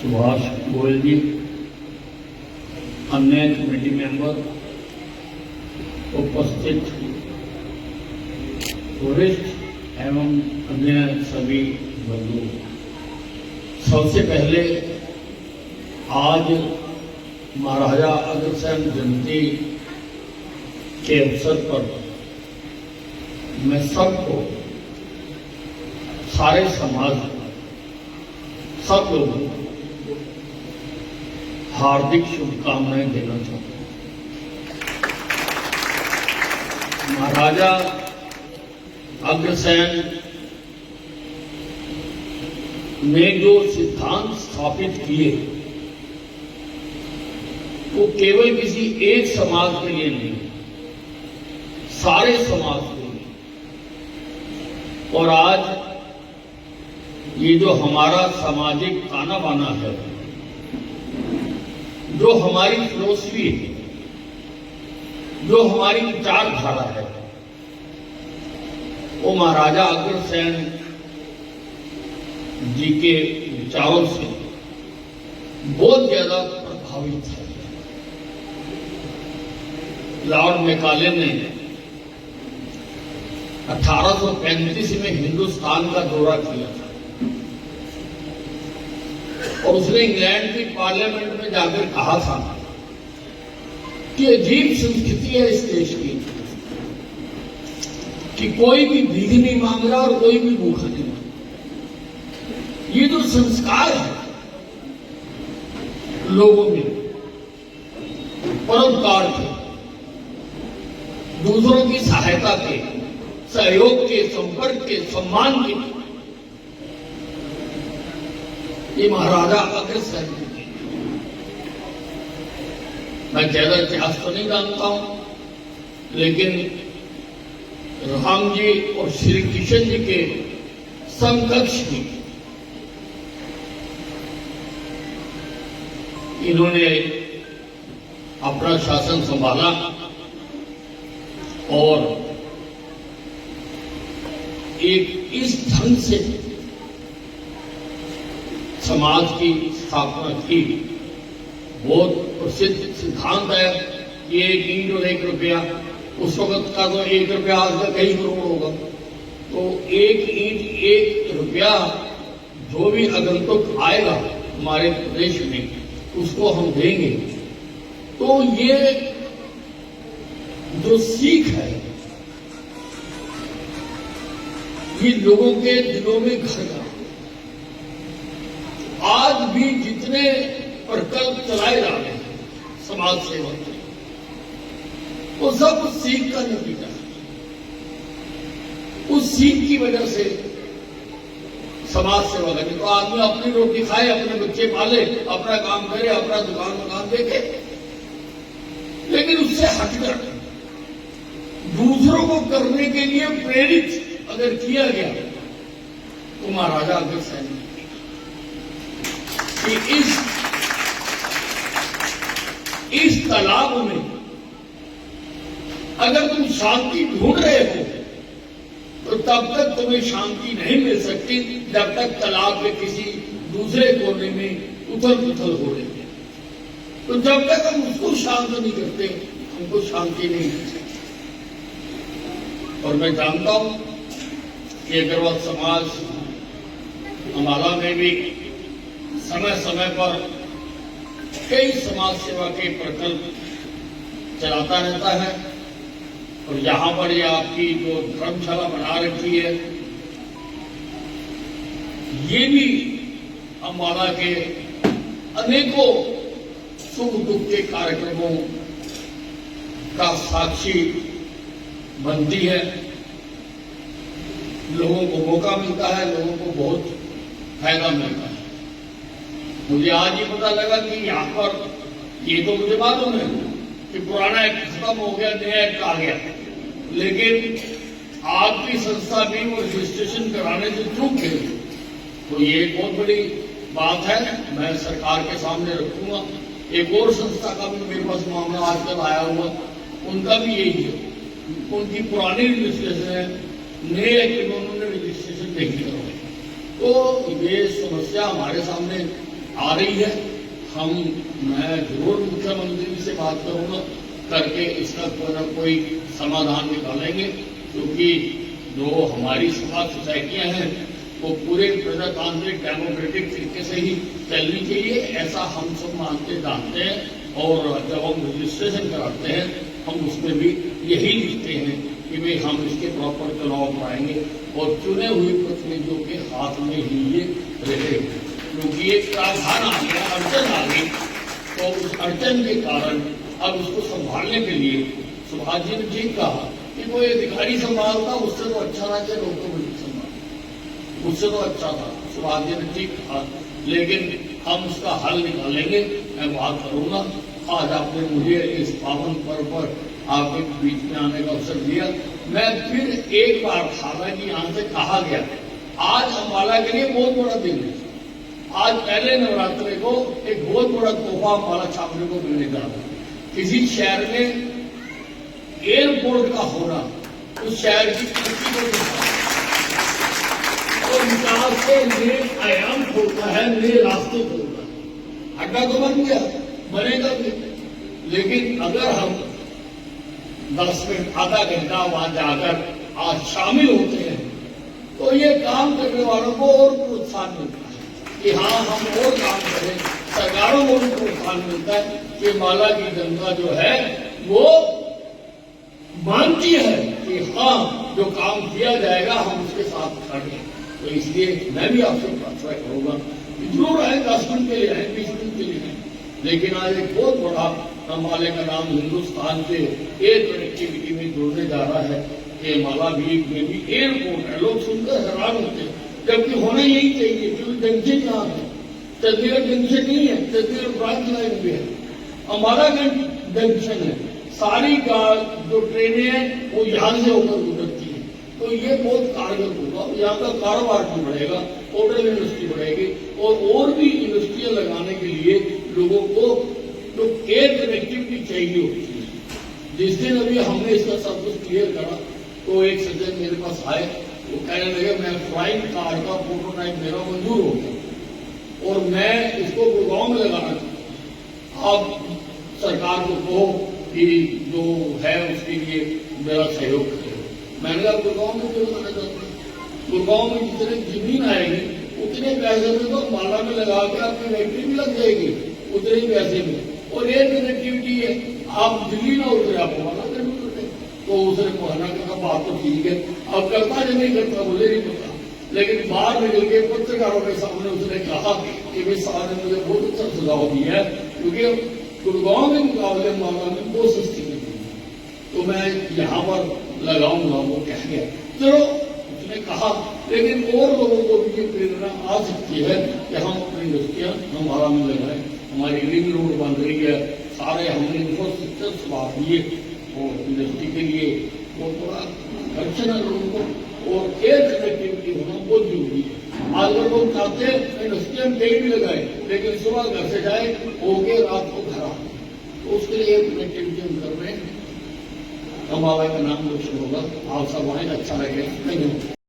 सुभाष गोयल जी, अन्य committee member, उपस्थित वरिष्ठ एवं अन्य सभी बंधु, सबसे पहले आज महाराजा अग्रसेन जयंती के अवसर पर मैं सबको, सारे समाज, सब लोगों को हार्दिक शुभकामनाएं देना चाहता हूं। महाराजा अग्रसेन ने जो सिद्धांत स्थापित किए वो केवल किसी एक समाज के लिए नहीं, सारे समाज के लिए। और आज ये जो हमारा सामाजिक ताना बाना है, जो हमारी फिलॉसफी है, जो हमारी विचारधारा है, वो महाराजा अग्रसेन जी के विचारों से बहुत ज्यादा प्रभावित है। लॉर्ड मैकाले ने 1835 में हिंदुस्तान का दौरा किया था और उसने इंग्लैंड की पार्लियामेंट में जाकर कहा था कि अजीब संस्कृति है इस देश की कि कोई भी भीख नहीं मांग रहा और कोई भी भूखा नहीं मांग रहा। ये जो संस्कार है लोगों में, परोपकार के, दूसरों की सहायता के, सहयोग के, संपर्क के, सम्मान के, ये महाराजा अग्रसेन जी। मैं ज्यादा इतिहास तो नहीं जानता हूं, लेकिन राम जी और श्री कृष्ण जी के समकक्ष भी इन्होंने अपना शासन संभाला और एक इस ढंग से समाज की स्थापना की। बहुत प्रसिद्ध सिद्धांत है कि एक ईंट और 1 रुपया, उस वक्त का तो 1 रुपया आज का कई करोड़ होगा, तो 1 ईंट 1 रुपया जो भी आगंतुक आएगा हमारे प्रदेश में उसको हम देंगे। तो ये जो सीख है ये लोगों के दिलों में घर गया। आज भी जितने प्रकल्प चलाए जा रहे हैं समाज सेवा के, वो सब उस सीख का नतीजा है। उस सीख की वजह से समाज सेवा करने तो आदमी अपनी रोटी खाए, अपने बच्चे पाले, अपना काम करे, अपना दुकान मकान देखे, लेकिन उससे हटकर दूसरों को करने के लिए प्रेरित अगर किया गया तो महाराजा अग्रसेन कि इस तालाब में अगर तुम शांति ढूंढ रहे हो तो तब तक तुम्हें शांति नहीं मिल सकती जब तक तालाब के किसी दूसरे कोने में उथल पुथल हो रही है। तो जब तक हम उसको शांत नहीं करते हमको शांति नहीं मिल सकती। और मैं जानता हूं कि अग्रवाल समाज अम्बाला में भी समय समय पर कई समाज सेवा के प्रकल्प चलाता रहता है और यहां पर ये आपकी जो धर्मशाला बना रखी है ये भी अम्बाला के अनेकों सुख दुख के कार्यक्रमों का साक्षी बनती है। लोगों को मौका मिलता है, लोगों को बहुत फायदा मिलता है। मुझे आज ये पता लगा कि यहाँ पर ये तो मुझे मालूम है कि पुराना एक्ट खत्म हो गया, नया एक्ट आ गया, लेकिन आपकी संस्था भी वो रजिस्ट्रेशन कराने से चूक गई। तो ये एक बहुत बड़ी बात है, मैं सरकार के सामने रखूंगा। एक और संस्था का भी मेरे पास मामला आजकल आया हुआ, उनका भी यही है, उनकी पुरानी रजिस्ट्रेशन है, नए एक्ट में उन्होंने रजिस्ट्रेशन नहीं करवाई। तो ये समस्या हमारे सामने आ रही है। मैं जरूर मुख्यमंत्री से बात करूंगा, करके इसका कोई न कोई समाधान निकालेंगे, क्योंकि जो हमारी समाज सोसाइटियां हैं वो पूरे प्रजातांत्रिक डेमोक्रेटिक तरीके से ही चलनी चाहिए, ऐसा हम सब मानते जानते हैं। और जब हम रजिस्ट्रेशन कराते हैं हम उसमें भी यही लिखते हैं कि भाई हम इसके प्रॉपर चुनाव कराएंगे और चुने हुए प्रतिनिधियों के हाथ में ही ये रहे, क्योंकि एक प्रावधान आ गया, अड़चन आ गई, तो उस अड़चन के कारण अब उसको संभालने के लिए सुभाष जी ने ठीक कहा कि कोई अधिकारी संभालता उससे तो अच्छा था कि लोग संभाल, उससे तो अच्छा था। सुभाष जी ने ठीक कहा, लेकिन हम उसका हल निकालेंगे, मैं बात करूंगा। आज आपने मुझे इस पावन पर्व पर आपके बीच में आने का अवसर दिया। मैं फिर एक बार, हालांकि यहाँ से कहा गया, आज अम्बाला के लिए बहुत बड़ा दिन है। आज पहले नवरात्रि को एक बहुत बड़ा तोहफा अम्बाला छात्र को मिलने जा रहा है। किसी शहर में एयरपोर्ट का होना उस शहर की तरक्की को दिखाता है और विकास के नए आयाम खोलता है, नए रास्ते खोलता है। अड्डा तो बन गया, बनेगा भी, लेकिन अगर हम 10 मिनट आधा घंटा वहां जाकर आज शामिल होते हैं तो ये काम करने वालों को और प्रोत्साहन मिलता है कि हाँ हम और काम करें। सरकारों को भी प्रोत्साहन मिलता है कि माला की जनता जो है वो मानती है कि हाँ जो काम किया जाएगा हम उसके साथ खड़े हैं। तो इसलिए मैं भी आपसे प्रार्थना करूंगा कि जरूर आए, 10 मिनट के लिए आए, 20 मिनट के लिए आए, लेकिन आज एक बहुत बड़ा अम्बाले का नाम हिंदुस्तान के एयर कनेक्टिविटी में जोड़ने जा रहा है कि माला भी में भी एयरपोर्ट है। लोग सुनकर हैरान होते हैं, जबकि होना यही चाहिए, क्योंकि जंक्शन यहाँ है, चंडीगढ़ जंक्शन नहीं है, चंडीगढ़ ब्रांच लाइन भी है, अम्बाला जंक्शन है। सारी जो ट्रेनें हैं वो यहाँ से होकर गुजरती हैं, तो ये बहुत कारगर होगा। यहाँ का कारोबार भी बढ़ेगा, होटल इंडस्ट्री बढ़ेगी और भी इंडस्ट्रियां लगाने के लिए लोगों को जो एयर कनेक्टिविटी चाहिए होती है। जिस दिन अभी हमने इसका सब कुछ क्लियर करा तो एक सज्जन मेरे पास आए, वो कहने लगे मैं फ्लाइंग कार का प्रोटोटाइप मेरा मंजूर हो गया और मैं इसको गुड़गांव में लगाना चाहता हूं। आप सरकार को कहो कि जो है उसके लिए मेरा सहयोग करें। मैंने कहा गुड़गांव में क्यों लगाना चाहता हूँ? गुड़गांव में जितने जमीन आएगी उतने पैसे में तो माला में लगा के आपकी फैक्ट्री भी लग जाएगी उतने ही पैसे में, और एयर कनेक्टिविटी है, आप दिल्ली ना उतरे आप माला में उतरे। तो उसने कहना कहा बात तो ठीक है, अब करता या नहीं करता मुझे नहीं पता, लेकिन बाहर निकल के पत्रकारों के सामने उसने कहा कि भाई साहब ने मुझे बहुत अच्छा सुझाव दिया है, क्योंकि गुड़गांव के मुकाबले माला में बहुत सस्ती मिलती है, तो मैं यहाँ पर लगाऊंगा। वो कह गया चलो, उसने कहा, लेकिन और लोगों को भी ये प्रेरणा आ सकती है कि हम अपनी इंडस्ट्रियां हमारा में लगाएं। हमारी रिंग रोड बन रही है, सारे हमने इंफ्रास्ट्रक्चर सुधार दिए और इंडस्ट्री के लिए वो थोड़ा अड़चन है लोगों को, और एयर कनेक्टिविटी होना बहुत जरूरी है। आज अगर लोग चाहते हैं इंडस्ट्री में कहीं भी लगाए, लेकिन सुबह घर से जाए होके रात को घर आए, तो उसके लिए एयर कनेक्टिविटी हम कर रहे हैं। अम्बाला का नाम रोशन होगा, आप सब आए, अच्छा लगेगा।